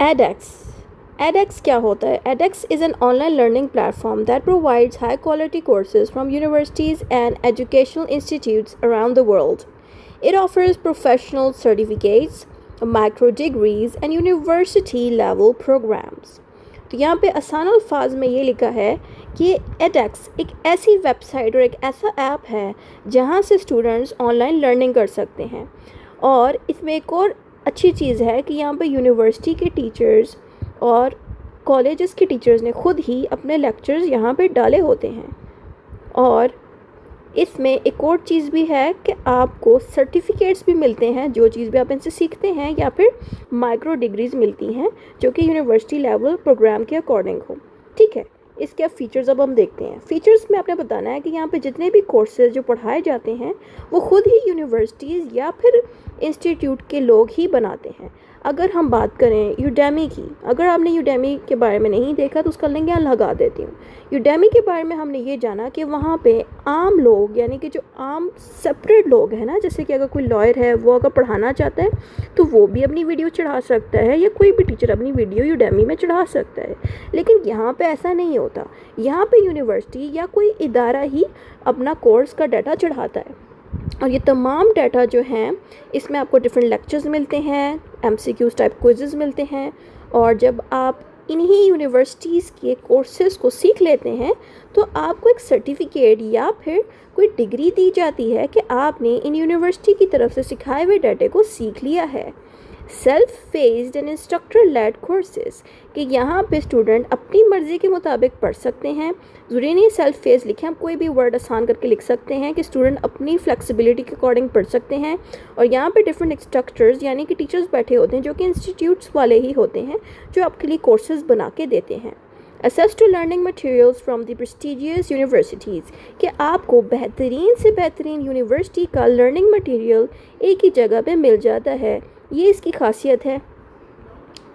edX edX क्या होता है? edX is an online learning platform that provides high quality courses from universities and educational institutes around the world. It offers professional certificates, micro degrees and university level programs. तो यहाँ पे आसान अल्फाज में ये लिखा है कि edX एक ऐसी वेबसाइट और एक ऐसा ऐप है जहाँ से स्टूडेंट्स ऑनलाइन लर्निंग कर सकते हैं। और इसमें एक और अच्छी चीज़ है कि यहाँ पे यूनिवर्सिटी के टीचर्स और कॉलेजेस के टीचर्स ने खुद ही अपने लेक्चर्स यहाँ पे डाले होते हैं। और इसमें एक और चीज़ भी है कि आपको सर्टिफिकेट्स भी मिलते हैं, जो चीज़ भी आप इनसे सीखते हैं, या फिर माइक्रो डिग्रीज़ मिलती हैं जो कि यूनिवर्सिटी लेवल प्रोग्राम के अकॉर्डिंग हो। ठीक है, इसके अब फीचर्स अब हम देखते हैं। फीचर्स में आपने बताना है कि यहाँ पे जितने भी कोर्सेज जो पढ़ाए जाते हैं वो खुद ही यूनिवर्सिटीज़ या फिर इंस्टीट्यूट के लोग ही बनाते हैं। अगर हम बात करें यूडेमी की, अगर आपने यूडेमी के बारे में नहीं देखा तो उसका लिंक यहाँ लगा देती हूँ। यूडेमी के बारे में हमने ये जाना कि वहाँ पे आम लोग, यानी कि जो आम सेपरेट लोग हैं ना, जैसे कि अगर कोई लॉयर है वो अगर पढ़ाना चाहता है तो वो भी अपनी वीडियो चढ़ा सकता है, या कोई भी टीचर अपनी वीडियो यूडेमी में चढ़ा सकता है। लेकिन यहाँ पे ऐसा नहीं होता। यहाँ पे यूनिवर्सिटी या कोई इदारा ही अपना कोर्स का डाटा चढ़ाता है, और ये तमाम डाटा जो हैं इसमें आपको डिफरेंट लेक्चर्स मिलते हैं, MCQs टाइप क्विज़ेस मिलते हैं। और जब आप इन्हीं यूनिवर्सिटीज़ के कोर्सेज़ को सीख लेते हैं तो आपको एक सर्टिफिकेट या फिर कोई डिग्री दी जाती है कि आपने इन यूनिवर्सिटी की तरफ से सिखाए हुए डाटे को सीख लिया है। Self paced and instructor led courses, कि यहाँ पे स्टूडेंट अपनी मर्ज़ी के मुताबिक पढ़ सकते हैं। ज़रूरी नहीं सेल्फ फेस लिखें, आप कोई भी वर्ड आसान करके लिख सकते हैं कि स्टूडेंट अपनी फ्लेक्सिबिलिटी के अकॉर्डिंग पढ़ सकते हैं। और यहाँ पे डिफरेंट इंस्ट्रक्टर्स यानी कि टीचर्स बैठे होते हैं जो कि इंस्टीट्यूट्स वाले ही होते हैं, जो आपके लिए कोर्सेज बना के देते हैं। Access to learning materials from the prestigious universities, कि आपको बेहतरीन से बेहतरीन यूनिवर्सिटी का लर्निंग मटेरियल एक ही जगह पे मिल जाता है। ये इसकी खासियत है।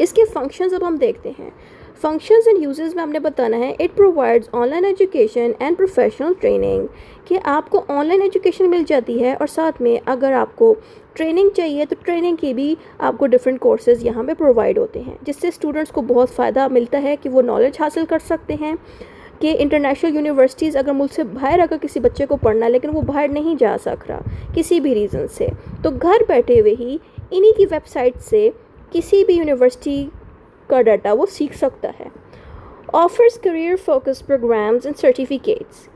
इसके फंक्शंस अब हम देखते हैं। फंक्शंस एंड यूजेस में हमने बताना है it provides online education and professional training, कि आपको ऑनलाइन एजुकेशन मिल जाती है और साथ में अगर आपको ट्रेनिंग चाहिए तो ट्रेनिंग की भी आपको डिफरेंट कोर्सेज़ यहाँ पे प्रोवाइड होते हैं, जिससे स्टूडेंट्स को बहुत फ़ायदा मिलता है कि वो नॉलेज हासिल कर सकते हैं। कि इंटरनेशनल यूनिवर्सिटीज़ अगर मुल्क से बाहर अगर किसी बच्चे को पढ़ना है लेकिन वो बाहर नहीं जा सक रहा किसी भी रीज़न से, तो घर बैठे हुए ही इन्हीं की वेबसाइट से किसी भी यूनिवर्सिटी का डाटा वो सीख सकता है। Offers career focus programmes and certificates,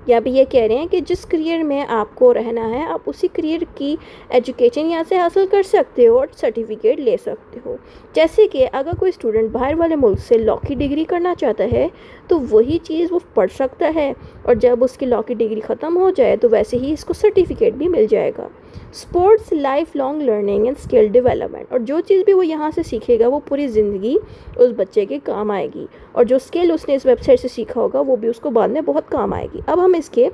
या भी ये कह रहे हैं कि जिस करियर में आपको रहना है आप उसी करियर की एजुकेशन यहाँ से हासिल कर सकते हो और सर्टिफिकेट ले सकते हो। जैसे कि अगर कोई स्टूडेंट बाहर वाले मुल्क से लॉ की डिग्री करना चाहता है तो वही चीज़ वो पढ़ सकता है, और जब उसकी लॉ की डिग्री ख़त्म हो जाए तो वैसे ही इसको सर्टिफिकेट भी मिल जाएगा। Sports life long learning and skill development, और जो चीज़ भी वो यहाँ से सीखेगा वो पूरी ज़िंदगी उस बच्चे के काम आएगी, और जो स्किल उसने इस वेबसाइट से सीखा होगा वो भी उसको बाद में बहुत काम आएगी। अब हम इसके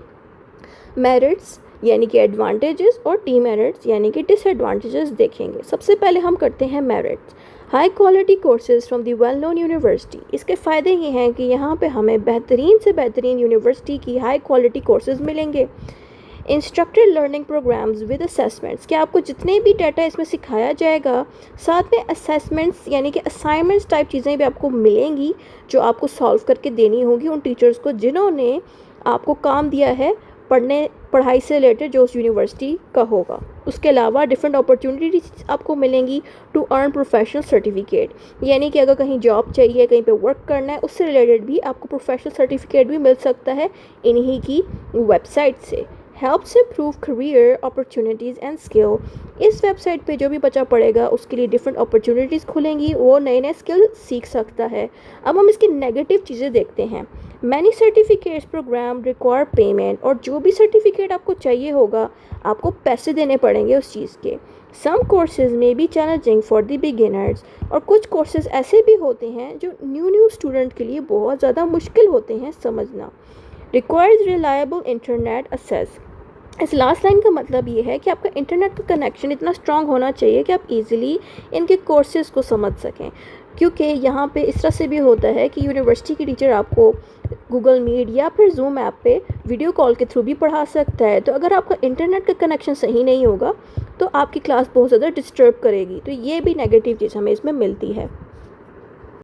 मेरिट्स यानी कि एडवांटेजेस और डीमेरिट्स यानी कि डिसएडवांटेजेस देखेंगे। सबसे पहले हम करते हैं merits. High quality courses from the well known university, इसके फ़ायदे ये हैं कि यहाँ पे हमें बेहतरीन से बेहतरीन यूनिवर्सिटी की हाई क्वालिटी कोर्सेज मिलेंगे। Instructed learning programmes with assessments, कि आपको जितने भी डाटा इसमें सिखाया जाएगा साथ में असेसमेंट्स यानी कि असाइनमेंट्स टाइप चीज़ें भी आपको मिलेंगी जो आपको सॉल्व करके देनी होगी उन टीचर्स को जिन्होंने आपको काम दिया है पढ़ाई से रिलेटेड जो उस यूनिवर्सिटी का होगा। उसके अलावा डिफरेंट अपॉर्चुनिटीज आपको मिलेंगी टू अर्न प्रोफेशनल सर्टिफिकेट, यानी कि अगर कहीं जॉब चाहिए, कहीं पे वर्क करना है, उससे रिलेटेड भी आपको प्रोफेशनल सर्टिफिकेट भी मिल सकता है इन्हीं की वेबसाइट से। Helps improve career opportunities and skill, इस वेबसाइट पे जो भी बच्चा पढ़ेगा उसके लिए डिफरेंट अपॉर्चुनिटीज़ खुलेंगी, वो नए नए स्किल सीख सकता है। अब हम इसकी नेगेटिव चीज़ें देखते हैं। Many certificates programme require payment, और जो भी सर्टिफिकेट आपको चाहिए होगा आपको पैसे देने पड़ेंगे उस चीज़ के। सम कोर्सेज में B challenging for the beginners, और कुछ कोर्सेज ऐसे भी होते हैं जो न्यू स्टूडेंट के लिए बहुत ज़्यादा मुश्किल होते हैं समझना। रिक्वायर्स रिलायबल इंटरनेट एक्सेस, इस लास्ट लाइन का मतलब ये है कि आपका इंटरनेट का कनेक्शन इतना स्ट्रॉन्ग होना चाहिए कि आप इजीली इनके कोर्सेज़ को समझ सकें, क्योंकि यहाँ पे इस तरह से भी होता है कि यूनिवर्सिटी की टीचर आपको गूगल मीट या फिर जूम ऐप पे वीडियो कॉल के थ्रू भी पढ़ा सकता है। तो अगर आपका इंटरनेट का कनेक्शन सही नहीं होगा तो आपकी क्लास बहुत ज़्यादा डिस्टर्ब करेगी। तो ये भी नेगेटिव चीज़ हमें इसमें मिलती है।